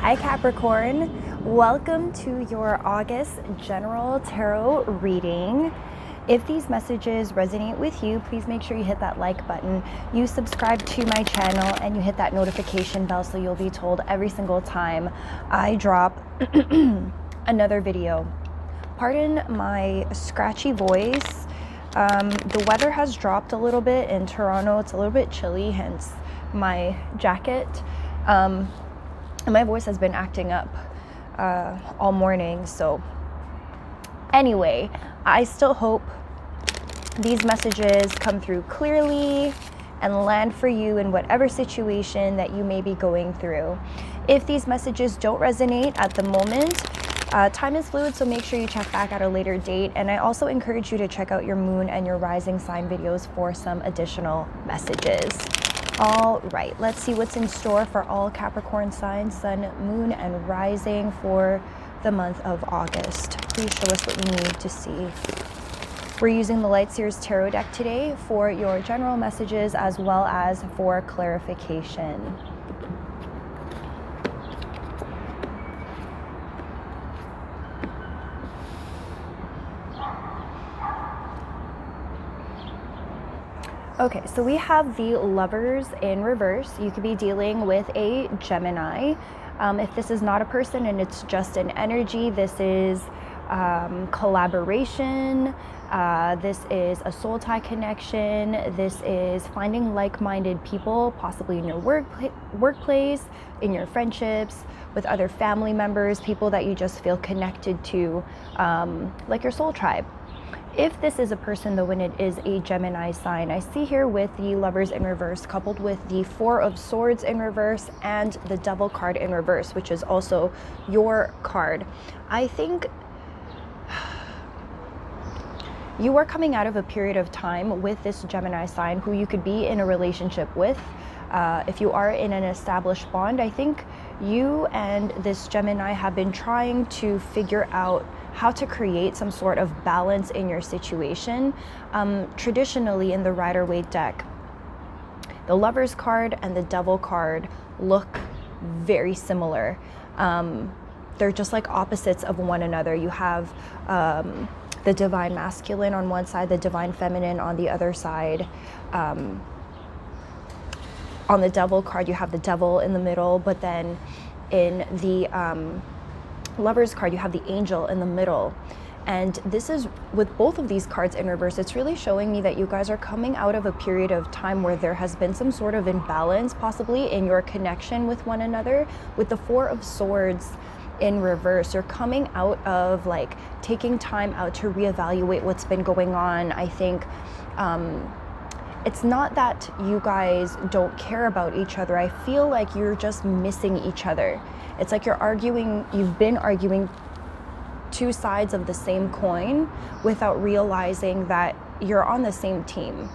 Hi Capricorn, welcome to your August general tarot reading. If these messages resonate with you, please make sure you hit that like button, you subscribe to my channel, and you hit that notification bell so you'll be told every single time I drop another video. Pardon my scratchy voice. The weather has dropped a little bit in Toronto. It's a little bit chilly, hence my jacket. And my voice has been acting up all morning. So anyway, I still hope these messages come through clearly and land for you in whatever situation that you may be going through. If these messages don't resonate at the moment, time is fluid, so make sure you check back at a later date. And I also encourage you to check out your moon and your rising sign videos for some additional messages. All right, let's see what's in store for all Capricorn signs, sun, moon, and rising for the month of August. Please show us what you need to see. We're using the Light Seers Tarot deck today for your general messages as well as for clarification. Okay, so we have the Lovers in reverse. You could be dealing with a Gemini. If this is not a person and it's just an energy, this is collaboration. This is a soul tie connection. This is finding like-minded people, possibly in your workplace, in your friendships, with other family members, people that you just feel connected to, like your soul tribe. If this is a person, though, when it is a Gemini sign, I see here with the Lovers in reverse, coupled with the Four of Swords in reverse and the Devil card in reverse, which is also your card. I think you are coming out of a period of time with this Gemini sign who you could be in a relationship with. If you are in an established bond, I think you and this Gemini have been trying to figure out how to create some sort of balance in your situation. Traditionally in the Rider-Waite deck, the Lovers card and the Devil card look very similar. They're just like opposites of one another. You have the Divine Masculine on one side, the Divine Feminine on the other side. On the Devil card, you have the Devil in the middle, but then in the Lovers card, you have the Angel in the middle. And this is, with both of these cards in reverse, it's really showing me that you guys are coming out of a period of time where there has been some sort of imbalance, possibly in your connection with one another. With the Four of Swords in reverse, you're coming out of like taking time out to reevaluate what's been going on. I think it's not that you guys don't care about each other. I feel like you're just missing each other. It's like you've been arguing two sides of the same coin without realizing that you're on the same team.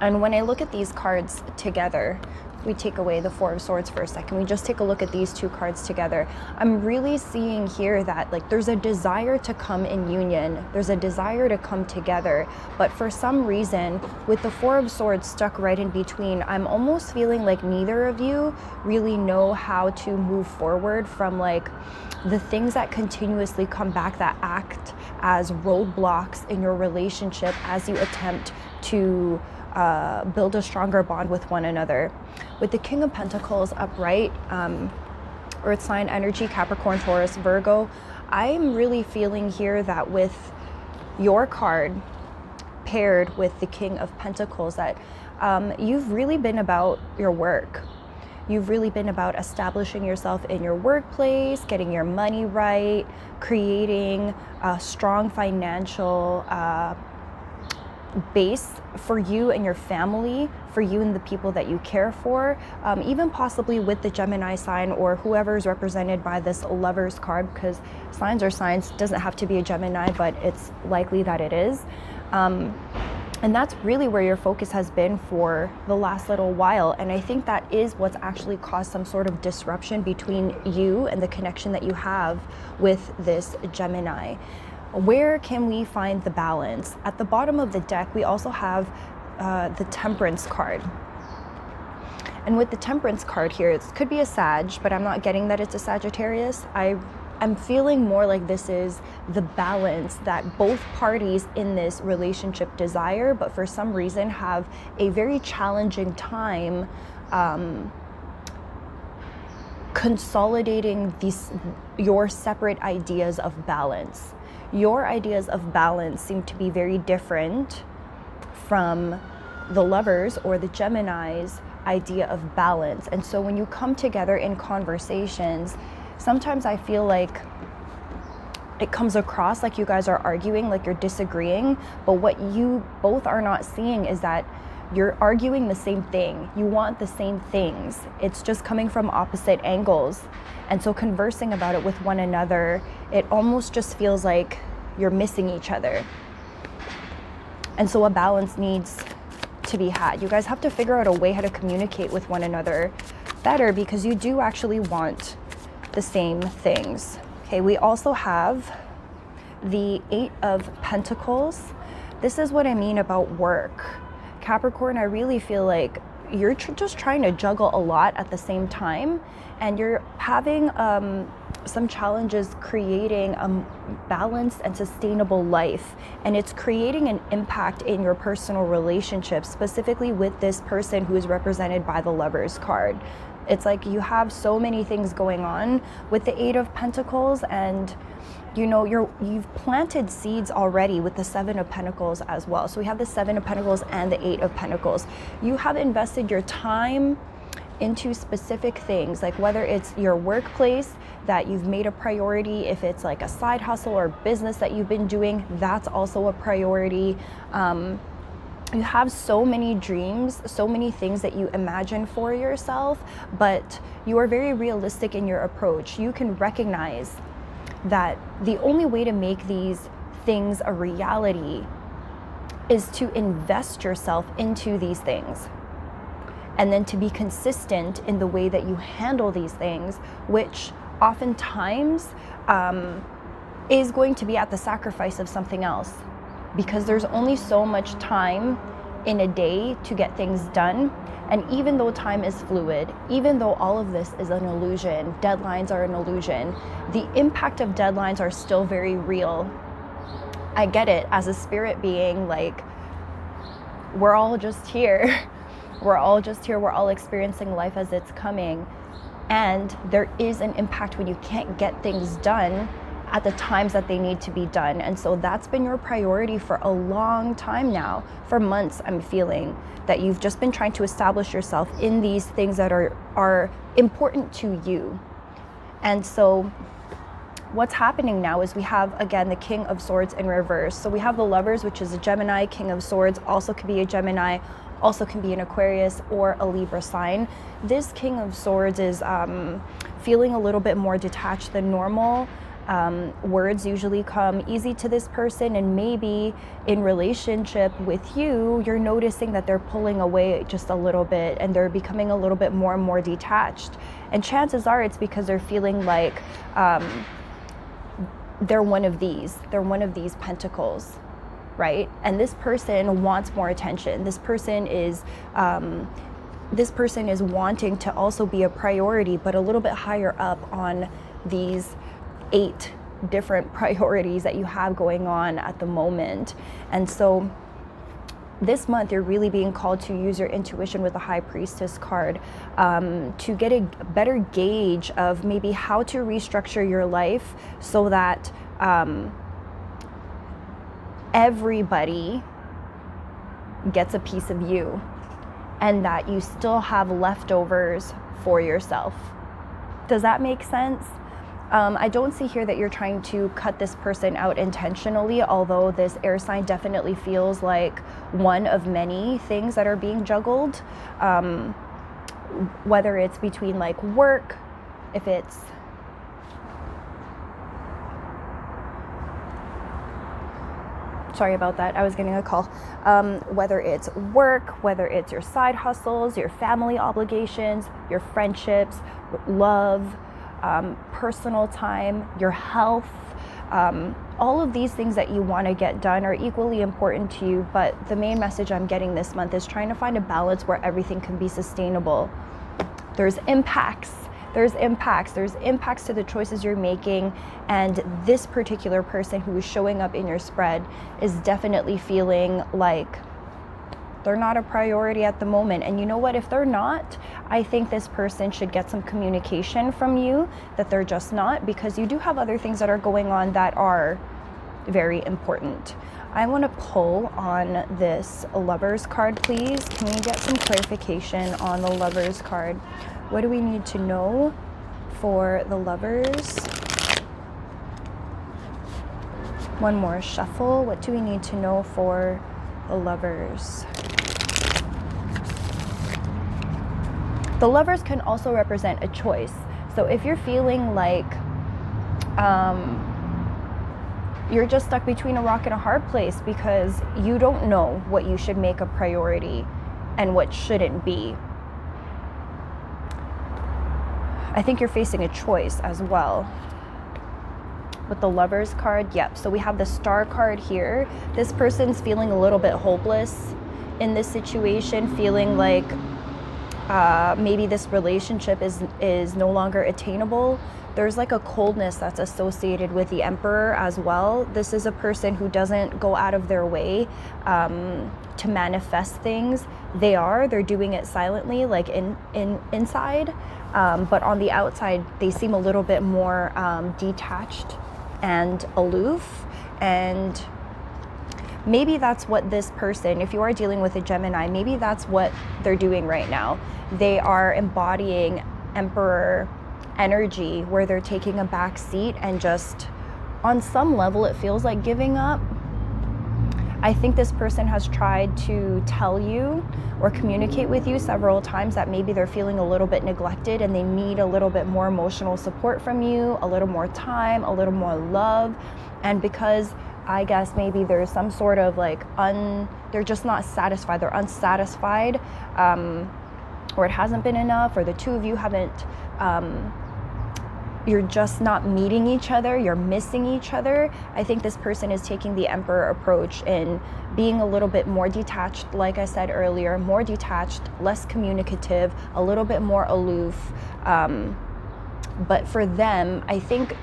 And when I look at these cards together, we take away the Four of Swords for a second, we just take a look at these two cards together. I'm really seeing here that like there's a desire to come in union, there's a desire to come together, but for some reason with the Four of Swords stuck right in between, I'm almost feeling like neither of you really know how to move forward from like the things that continuously come back that act as roadblocks in your relationship as you attempt to build a stronger bond with one another. With the King of Pentacles upright, Earth sign energy, Capricorn, Taurus, Virgo, I'm really feeling here that with your card paired with the King of Pentacles, that you've really been about your work. You've really been about establishing yourself in your workplace, getting your money right, creating a strong financial base for you and your family, for you and the people that you care for, even possibly with the Gemini sign or whoever is represented by this Lovers card, because signs are signs, doesn't have to be a Gemini, but it's likely that it is. And that's really where your focus has been for the last little while. And I think that is what's actually caused some sort of disruption between you and the connection that you have with this Gemini. Where can we find the balance? At the bottom of the deck, we also have the Temperance card. And with the Temperance card here, it could be a Sag, but I'm not getting that it's a Sagittarius. I'm feeling more like this is the balance that both parties in this relationship desire, but for some reason have a very challenging time consolidating your separate ideas of balance. Your ideas of balance seem to be very different from the Lovers or the Gemini's idea of balance. And so when you come together in conversations, sometimes I feel like it comes across like you guys are arguing, like you're disagreeing, but what you both are not seeing is that you're arguing the same thing. You want the same things. It's just coming from opposite angles. And so conversing about it with one another, it almost just feels like you're missing each other. And so a balance needs to be had. You guys have to figure out a way how to communicate with one another better, because you do actually want the same things. Okay, we also have the 8 of Pentacles. This is what I mean about work. Capricorn, I really feel like you're just trying to juggle a lot at the same time, and you're having some challenges creating a balanced and sustainable life, and it's creating an impact in your personal relationships, specifically with this person who is represented by the Lovers card. It's like you have so many things going on with the 8 of Pentacles, and you know, you've planted seeds already with the 7 of Pentacles as well. So we have the 7 of Pentacles and the 8 of Pentacles. You have invested your time into specific things, like whether it's your workplace that you've made a priority, if it's like a side hustle or business that you've been doing, that's also a priority. You have so many dreams, so many things that you imagine for yourself, but you are very realistic in your approach. You can recognize that the only way to make these things a reality is to invest yourself into these things, and then to be consistent in the way that you handle these things, which oftentimes is going to be at the sacrifice of something else, because there's only so much time in a day to get things done. And even though time is fluid, even though all of this is an illusion, deadlines are an illusion, the impact of deadlines are still very real. I get it. As a spirit being, like, we're all just here. We're all just here. We're all experiencing life as it's coming. And there is an impact when you can't get things done at the times that they need to be done. And so that's been your priority for a long time now. For months, I'm feeling that you've just been trying to establish yourself in these things that are important to you. And so what's happening now is we have, again, the King of Swords in reverse. So we have the Lovers, which is a Gemini. King of Swords also could be a Gemini, also can be an Aquarius or a Libra sign. This King of Swords is feeling a little bit more detached than normal. Words usually come easy to this person, and maybe in relationship with you, you're noticing that they're pulling away just a little bit and they're becoming a little bit more and more detached. And chances are it's because they're feeling like they're one of these pentacles, right? And this person wants more attention. This person is wanting to also be a priority, but a little bit higher up on these 8 different priorities that you have going on at the moment. And so this month you're really being called to use your intuition with the High Priestess card to get a better gauge of maybe how to restructure your life so that everybody gets a piece of you, and that you still have leftovers for yourself. Does that make sense? I don't see here that you're trying to cut this person out intentionally, although this air sign definitely feels like one of many things that are being juggled, whether it's between like work, if it's sorry about that, I was getting a call. Whether it's work, whether it's your side hustles, your family obligations, your friendships, love, personal time, your health, all of these things that you want to get done are equally important to you. But the main message I'm getting this month is trying to find a balance where everything can be sustainable. There's impacts to the choices you're making, and this particular person who is showing up in your spread is definitely feeling like they're not a priority at the moment. And you know what, if they're not, I think this person should get some communication from you that they're just not, because you do have other things that are going on that are very important. I want to pull on this Lovers card, please. Can we get some clarification on the Lovers card? What do we need to know for the Lovers? One more shuffle. What do we need to know for the Lovers? The Lovers can also represent a choice. So if you're feeling like you're just stuck between a rock and a hard place because you don't know what you should make a priority and what shouldn't be, I think you're facing a choice as well. With the Lovers card, yep. So we have the Star card here. This person's feeling a little bit hopeless in this situation, feeling like maybe this relationship is no longer attainable. There's like a coldness that's associated with the Emperor as well. This is a person who doesn't go out of their way to manifest things. They're doing it silently, like inside, but on the outside they seem a little bit more detached and aloof. And maybe that's what this person, if you are dealing with a Gemini, maybe that's what they're doing right now. They are embodying Emperor energy, where they're taking a back seat and just on some level it feels like giving up. I think this person has tried to tell you or communicate with you several times that maybe they're feeling a little bit neglected and they need a little bit more emotional support from you, a little more time, a little more love. And because I guess maybe there's some sort of like they're just not satisfied, they're unsatisfied, or it hasn't been enough, or the two of you haven't you're just not meeting each other, you're missing each other. I think this person is taking the Emperor approach in being a little bit more detached, like I said earlier, more detached, less communicative, a little bit more aloof. But for them, I think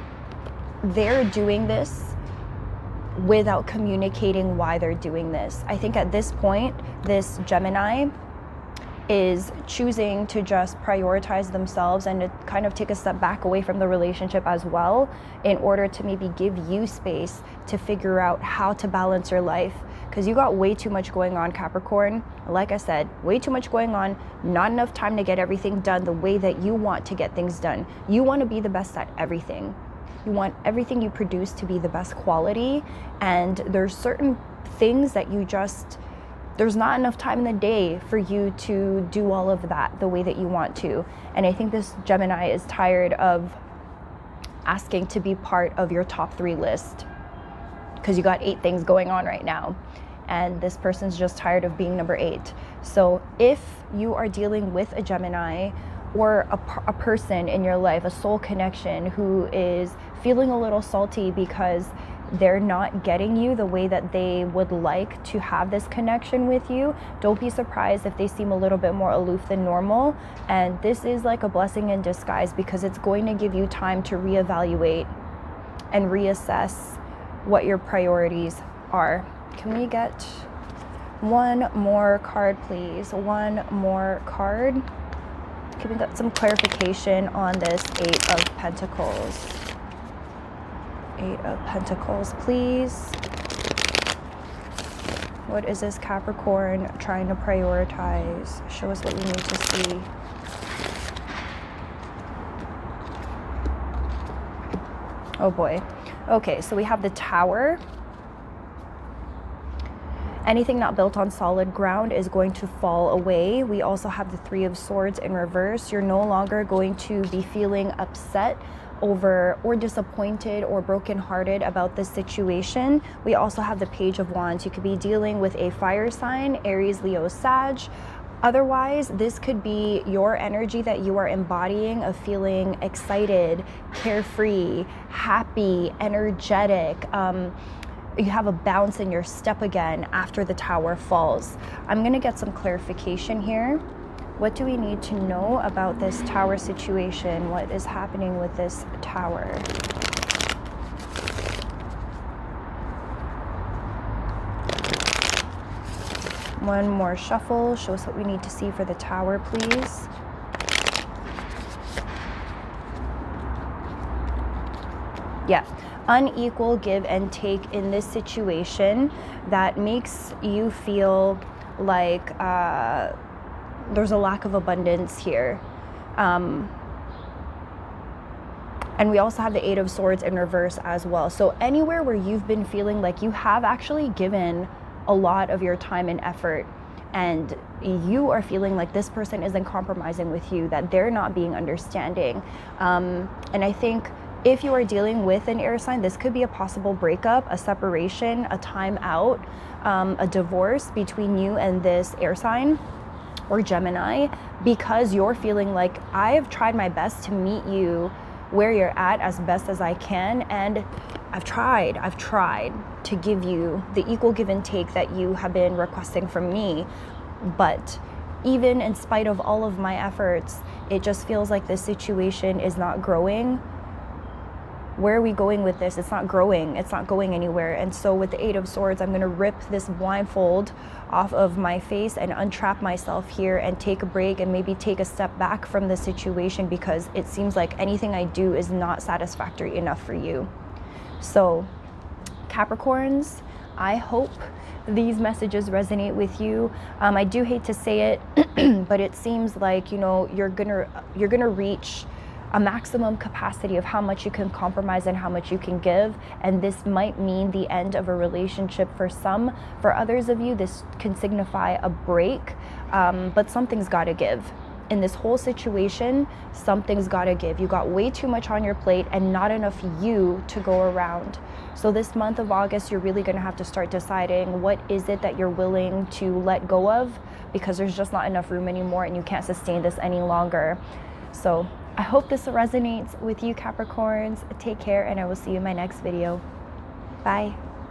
they're doing this without communicating why they're doing this. I think at this point, this Gemini is choosing to just prioritize themselves and to kind of take a step back away from the relationship as well, in order to maybe give you space to figure out how to balance your life. Because you got way too much going on, Capricorn. Like I said, way too much going on, not enough time to get everything done the way that you want to get things done. You want to be the best at everything. You want everything you produce to be the best quality, and there's certain things that there's not enough time in the day for you to do all of that the way that you want to. And I think this Gemini is tired of asking to be part of your top 3 list, because you got 8 things going on right now, and this person's just tired of being number 8. So if you are dealing with a Gemini or a person in your life, a soul connection, who is feeling a little salty because they're not getting you the way that they would like to have this connection with you, don't be surprised if they seem a little bit more aloof than normal. And this is like a blessing in disguise, because it's going to give you time to reevaluate and reassess what your priorities are. Can we get one more card, please? One more card. Can we get some clarification on this 8 of Pentacles? 8 of Pentacles, please. What is this Capricorn trying to prioritize? Show us what we need to see. Oh boy. Okay, so we have the Tower. Anything not built on solid ground is going to fall away. We also have the 3 of Swords in reverse. You're no longer going to be feeling upset over or disappointed or brokenhearted about this situation. We also have the Page of Wands. You could be dealing with a fire sign, Aries, Leo, Sag. Otherwise, this could be your energy that you are embodying of feeling excited, carefree, happy, energetic. You have a bounce in your step again after the Tower falls. I'm gonna get some clarification here What do we need to know about this Tower situation? What is happening with this Tower? One more shuffle. Show us what we need to see for the Tower, please. Yeah, unequal give and take in this situation that makes you feel like there's a lack of abundance here. And we also have the Eight of Swords in reverse as well. So anywhere where you've been feeling like you have actually given a lot of your time and effort, and you are feeling like this person isn't compromising with you, that they're not being understanding. And I think if you are dealing with an air sign, this could be a possible breakup, a separation, a time out, a divorce between you and this air sign or Gemini, because you're feeling like, I have tried my best to meet you where you're at as best as I can, and I've tried to give you the equal give and take that you have been requesting from me, but even in spite of all of my efforts, it just feels like this situation is not growing. Where are we going with this? It's not growing. It's not going anywhere. And so with the Eight of Swords, I'm going to rip this blindfold off of my face and untrap myself here and take a break and maybe take a step back from the situation, because it seems like anything I do is not satisfactory enough for you. So Capricorns, I hope these messages resonate with you. I do hate to say it, but it seems like, you know, you're gonna reach a maximum capacity of how much you can compromise and how much you can give, and this might mean the end of a relationship for some. For others of you, this can signify a break, but something's got to give. In this whole situation, something's got to give. You got way too much on your plate and not enough you to go around. So this month of August, you're really going to have to start deciding what is it that you're willing to let go of, because there's just not enough room anymore and you can't sustain this any longer. So I hope this resonates with you, Capricorns. Take care, and I will see you in my next video. Bye.